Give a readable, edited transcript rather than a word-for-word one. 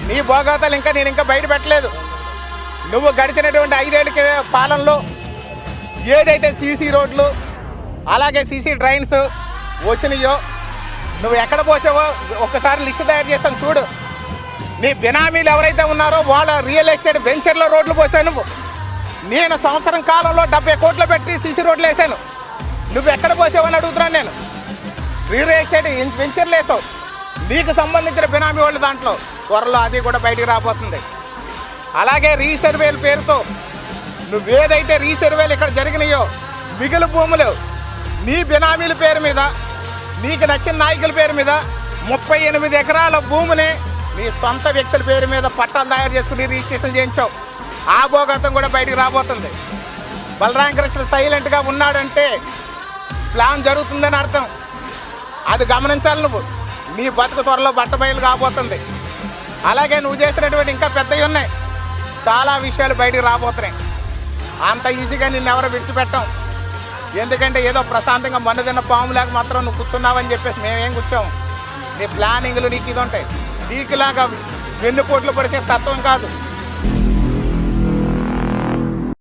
నీ భోగాతాలు నేను ఇంకా బయట పెట్టలేదు. నువ్వు గడిచినటువంటి 5 ఏళ్ళ పాలనలో ఏదైతే సీసీ రోడ్లు అలాగే సీసీ డ్రైన్స్ వచ్చినాయో నువ్వు ఎక్కడ పోసావో ఒక్కసారి లిస్టు తయారు చేస్తాను చూడు. నీ బినామీలు ఎవరైతే ఉన్నారో వాళ్ళ రియల్ ఎస్టేట్ వెంచర్లో రోడ్లు పోసావు నువ్వు. నేను సంవత్సరం కాలంలో 70 కోట్లు పెట్టి సీసీ రోడ్లు వేసాను. నువ్వు ఎక్కడ పోసావని అడుగుతున్నాను నేను. రియల్ ఎస్టేట్ వెంచర్లు వేసావు, నీకు సంబంధించిన బినామీ వాళ్ళు దాంట్లో త్వరలో అది కూడా బయటికి రాబోతుంది. అలాగే రీసర్వేల పేరుతో నువ్వేదైతే రీసర్వేలు ఇక్కడ జరిగినాయో మిగులు భూములు నీ బినామీల పేరు మీద నీకు నచ్చిన నాయకుల పేరు మీద 38 ఎకరాల భూమిని నీ సొంత వ్యక్తుల పేరు మీద పట్టాలు తయారు చేసుకుని రిజిస్ట్రేషన్ చేయించావు. ఆ భోగతం కూడా బయటికి రాబోతుంది. బలరామకృష్ణ సైలెంట్గా ఉన్నాడంటే ప్లాన్ జరుగుతుందని అర్థం. అది గమనించాలి నువ్వు. నీ బతుకు త్వరలో బట్టబయలు కాబోతుంది. అలాగే నువ్వు చేసినటువంటి ఇంకా పెద్దవి ఉన్నాయి, చాలా విషయాలు బయటికి రాబోతున్నాయి. అంత ఈజీగా నిన్ను ఎవరు విడిచిపెట్టాం. ఎందుకంటే ఏదో ప్రశాంతంగా మొన్నదిన్న పాములాగా మాత్రం నువ్వు కూర్చున్నావని చెప్పేసి మేమేం కూర్చోము. నీ ప్లానింగ్లు నీకు ఇది ఉంటాయి. నీకులాగా వెన్నుపోట్లు పడితే తత్వం కాదు.